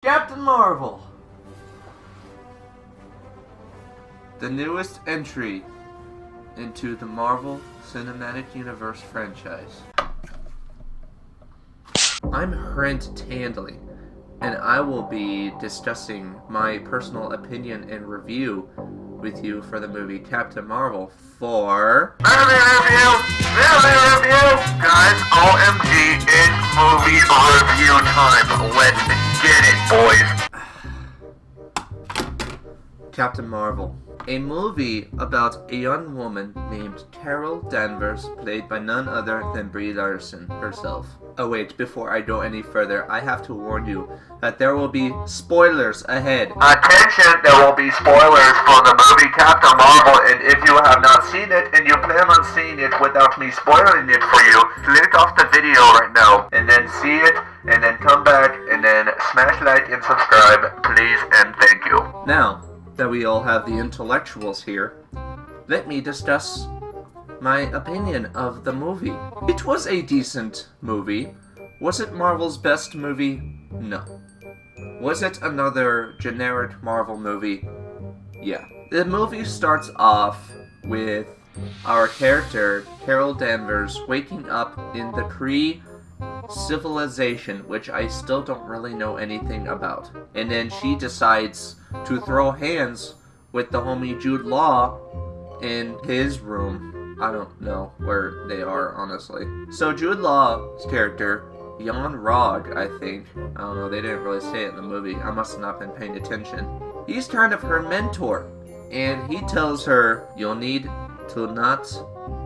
Captain Marvel, the newest entry into the Marvel Cinematic Universe franchise. I'm Brent Tandley, and I will be discussing my personal opinion and review with you for the movie Captain Marvel for... MaRVeL review! Guys, OMG, it's movie review time. Let's get it, boys. Captain Marvel. A movie about a young woman named Carol Danvers, played by none other than Brie Larson herself. Oh wait, before I go any further, I have to warn you that there will be spoilers ahead. Attention, there will be spoilers for the movie Captain Marvel, and if you have not seen it and you plan on seeing it without me spoiling it for you, click off the video right now, and then see it, and then come back, and then smash like and subscribe, please and thank you. Now that we all have the intellectuals here, let me discuss my opinion of the movie. It was a decent movie. Was it Marvel's best movie? No. Was it another generic Marvel movie? Yeah. The movie starts off with our character, Carol Danvers, waking up in the Kree civilization, which I still don't really know anything about. And then she decides to throw hands with the homie Jude Law in his room. I don't know where they are, honestly. So Jude Law's character, Jan Rog, I think. I don't know, they didn't really say it in the movie. I must have not been paying attention. He's kind of her mentor, and he tells her, you'll need to not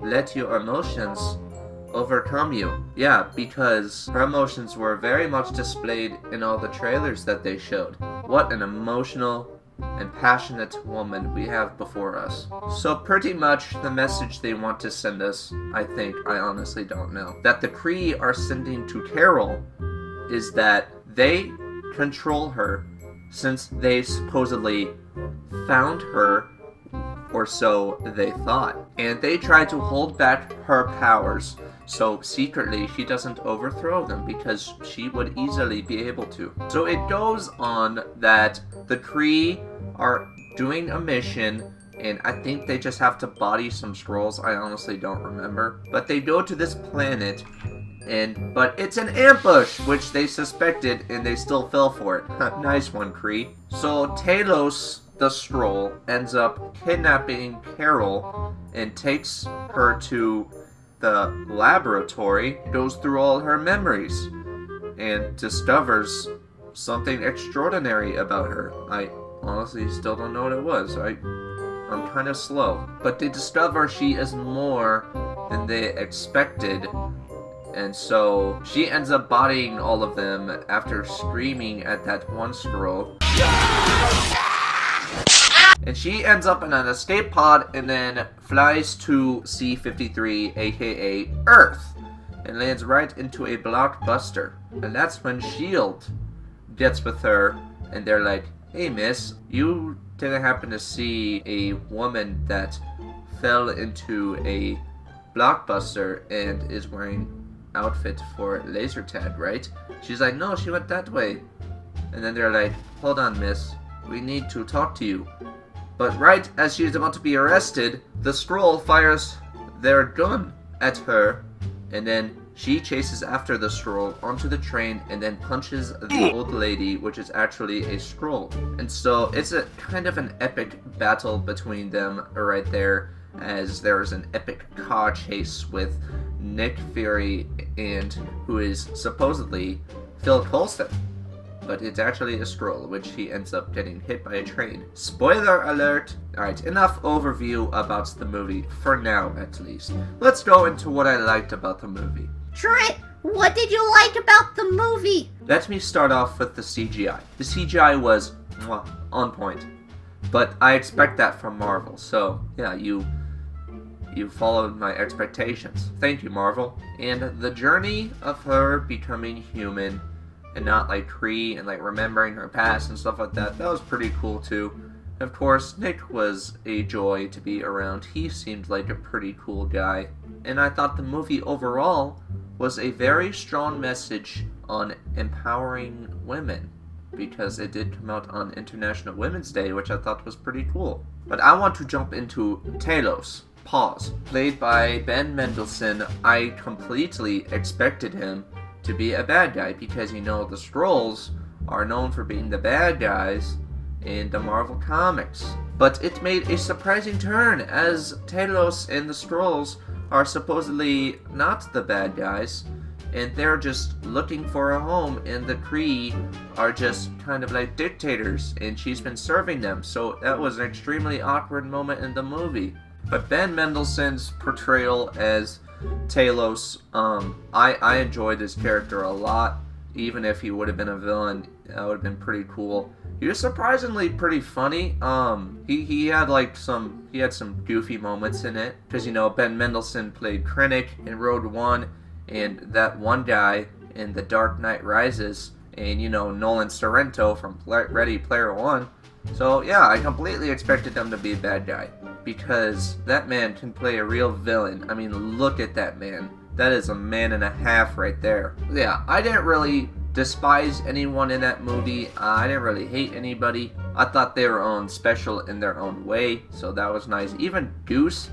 let your emotions overcome you. Yeah, because her emotions were very much displayed in all the trailers that they showed. What an emotional and passionate woman we have before us. So pretty much the message they want to send us, I honestly don't know, that the Kree are sending to Carol is that they control her since they supposedly found her, or so they thought. And they try to hold back her powers so secretly she doesn't overthrow them, because she would easily be able to. So it goes on that the Kree are doing a mission, and I think they just have to body some scrolls. I honestly don't remember. But they go to this planet, but it's an ambush, which they suspected, and they still fell for it. Nice one, Kree. So Talos, the Skrull, ends up kidnapping Carol and takes her to the laboratory, goes through all her memories, and discovers something extraordinary about her. I honestly still don't know what it was. I'm kind of slow. But they discover she is more than they expected, and so she ends up bodying all of them after screaming at that one Skrull. And she ends up in an escape pod and then flies to C-53, aka Earth, and lands right into a blockbuster. And that's when S.H.I.E.L.D. gets with her, and they're like, hey miss, you didn't happen to see a woman that fell into a blockbuster and is wearing outfit for laser tag, right? She's like, no, she went that way. And then they're like, hold on miss, we need to talk to you. But right as she's about to be arrested, the Skrull fires their gun at her, and then she chases after the Skrull onto the train and then punches the old lady, which is actually a Skrull. And so it's a kind of an epic battle between them right there, as there is an epic car chase with Nick Fury and who is supposedly Phil Coulson. But it's actually a Skrull, which he ends up getting hit by a train. Spoiler alert! Alright, enough overview about the movie, for now at least. Let's go into what I liked about the movie. Trent, what did you like about the movie? Let me start off with the CGI. The CGI was on point. But I expect that from Marvel, so yeah, you followed my expectations. Thank you, Marvel. And the journey of her becoming human, and not like Kree and like remembering her past and stuff like that, that was pretty cool too. Of course, Nick was a joy to be around. He seemed like a pretty cool guy. And I thought the movie overall was a very strong message on empowering women. because it did come out on International Women's Day, which I thought was pretty cool. But I want to jump into Talos, Pause, played by Ben Mendelsohn. I completely expected him to be a bad guy because, you know, the Skrulls are known for being the bad guys in the Marvel comics. But it made a surprising turn, as Talos and the Skrulls are supposedly not the bad guys, and they're just looking for a home, and the Kree are just kind of like dictators, and she's been serving them. So that was an extremely awkward moment in the movie. But Ben Mendelsohn's portrayal as Talos, I enjoyed his character a lot. Even if he would have been a villain, that would have been pretty cool. He was surprisingly pretty funny. He had some goofy moments in it, because, you know, Ben Mendelsohn played Krennic in Rogue One, and that one guy in The Dark Knight Rises, and, you know, Nolan Sorrento from Ready Player One. So yeah, I completely expected them to be a bad guy, because that man can play a real villain. I mean, look at that man. That is a man and a half right there. Yeah, I didn't really despise anyone in that movie. I didn't really hate anybody. I thought they were special in their own way, so that was nice. Even Goose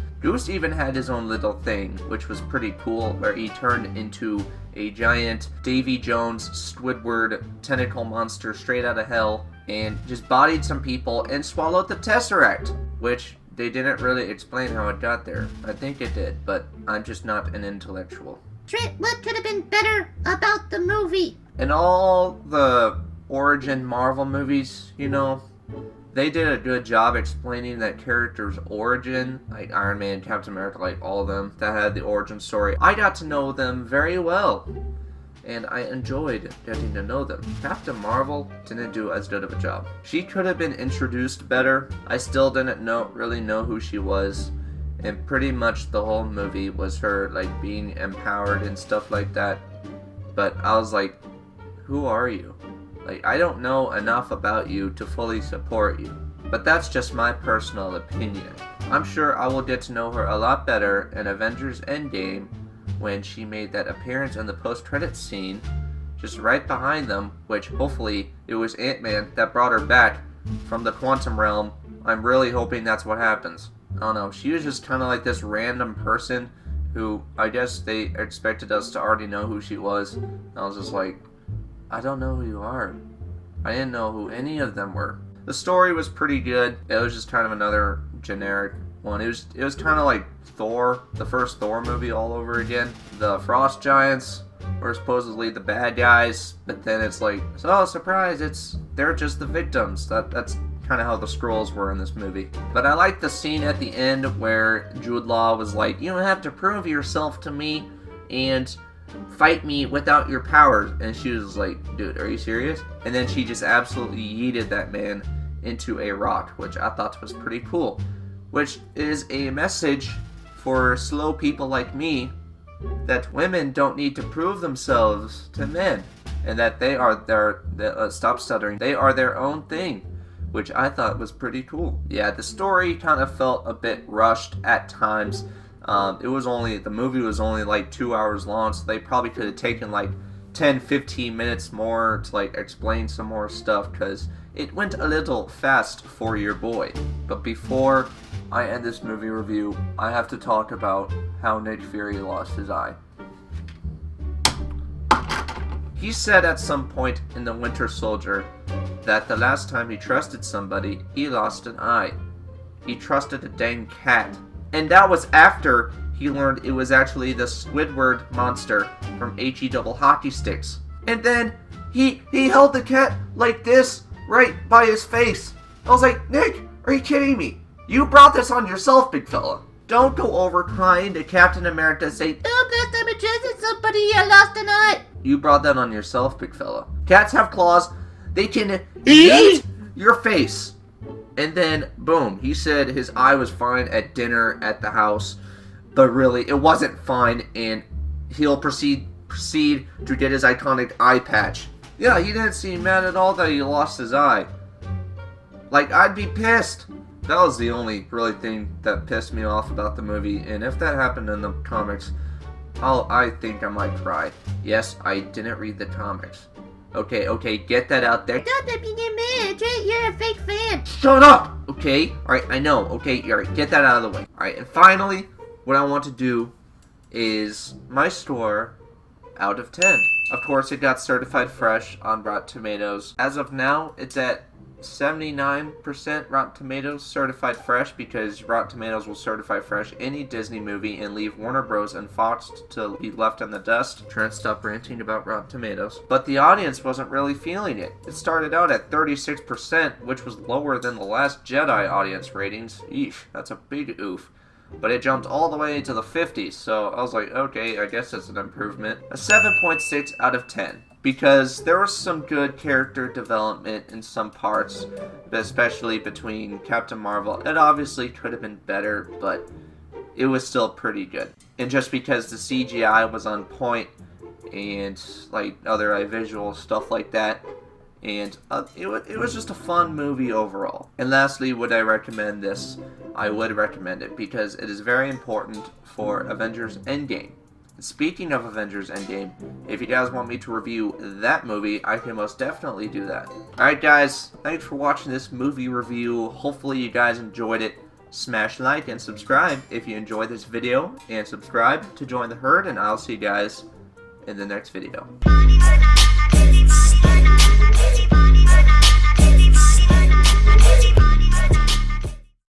even had his own little thing, which was pretty cool, where he turned into a giant Davy Jones Squidward tentacle monster straight out of hell, and just bodied some people and swallowed the Tesseract, which they didn't really explain how it got there. I think it did, but I'm just not an intellectual. Trent, what could have been better about the movie? In all the origin Marvel movies, you know, they did a good job explaining that character's origin, like Iron Man, Captain America, like all of them that had the origin story. I got to know them very well, and I enjoyed getting to know them. Captain Marvel didn't do as good of a job. She could have been introduced better. I still didn't really know who she was, and pretty much the whole movie was her like being empowered and stuff like that. But I was like, who are you? Like, I don't know enough about you to fully support you. But that's just my personal opinion. I'm sure I will get to know her a lot better in Avengers Endgame, when she made that appearance in the post-credits scene, just right behind them, which hopefully it was Ant-Man that brought her back from the quantum realm. I'm really hoping that's what happens. I don't know, she was just kind of like this random person who, I guess they expected us to already know who she was. And I was just like, I don't know who you are. I didn't know who any of them were. The story was pretty good. It was just kind of another generic one. It was kind of like Thor, the first Thor movie all over again. The Frost Giants were supposedly the bad guys, but then it's like, oh, surprise, they're just the victims. That's kind of how the Skrulls were in this movie. But I like the scene at the end where Jude Law was like, you don't have to prove yourself to me and fight me without your powers. And she was like, dude, are you serious? And then she just absolutely yeeted that man into a rock, which I thought was pretty cool. Which is a message for slow people like me, that women don't need to prove themselves to men, and that they are stop stuttering, they are their own thing, which I thought was pretty cool. Yeah, the story kind of felt a bit rushed at times. The movie was only like 2 hours long, so they probably could have taken like 10-15 minutes more to like explain some more stuff, because it went a little fast for your boy. But before I end this movie review, I have to talk about how Nick Fury lost his eye. He said at some point in The Winter Soldier that the last time he trusted somebody, he lost an eye. He trusted a dang cat. And that was after he learned it was actually the Squidward monster from HE Double Hockey Sticks. And then he held the cat like this, right by his face. I was like, Nick, are you kidding me? You brought this on yourself, big fella. Don't go over crying to Captain America saying, oh, last time I trusted somebody, I lost an eye. You brought that on yourself, big fella. Cats have claws. They can eat your face. And then, boom, he said his eye was fine at dinner at the house, but really, it wasn't fine, and he'll proceed to get his iconic eye patch. Yeah, he didn't seem mad at all that he lost his eye. Like, I'd be pissed. That was the only really thing that pissed me off about the movie, and if that happened in the comics, I think I might cry. Yes, I didn't read the comics, Okay, get that out there. Don't be mad. You're a fake fan. Shut up! Okay? Alright, I know. Okay, alright, get that out of the way. Alright, and finally, what I want to do is my score out of 10. Of course, it got certified fresh on Rotten Tomatoes. As of now, it's at 79% Rotten Tomatoes certified fresh, because Rotten Tomatoes will certify fresh any Disney movie and leave Warner Bros. And Fox to be left in the dust. Trying to stop ranting about Rotten Tomatoes. But the audience wasn't really feeling it. It started out at 36%, which was lower than the Last Jedi audience ratings. Eesh, that's a big oof. But it jumped all the way to the 50s, so I was like, okay, I guess that's an improvement. A 7.6 out of 10. Because there was some good character development in some parts, especially between Captain Marvel. It obviously could have been better, but it was still pretty good. And just because the CGI was on point, and like other visual stuff like that, and it was just a fun movie overall. And lastly, would I recommend this? I would recommend it because it is very important for Avengers Endgame. Speaking of Avengers Endgame, if you guys want me to review that movie, I can most definitely do that. Alright guys, thanks for watching this movie review. Hopefully you guys enjoyed it. Smash like and subscribe if you enjoyed this video, and subscribe to join the herd, and I'll see you guys in the next video.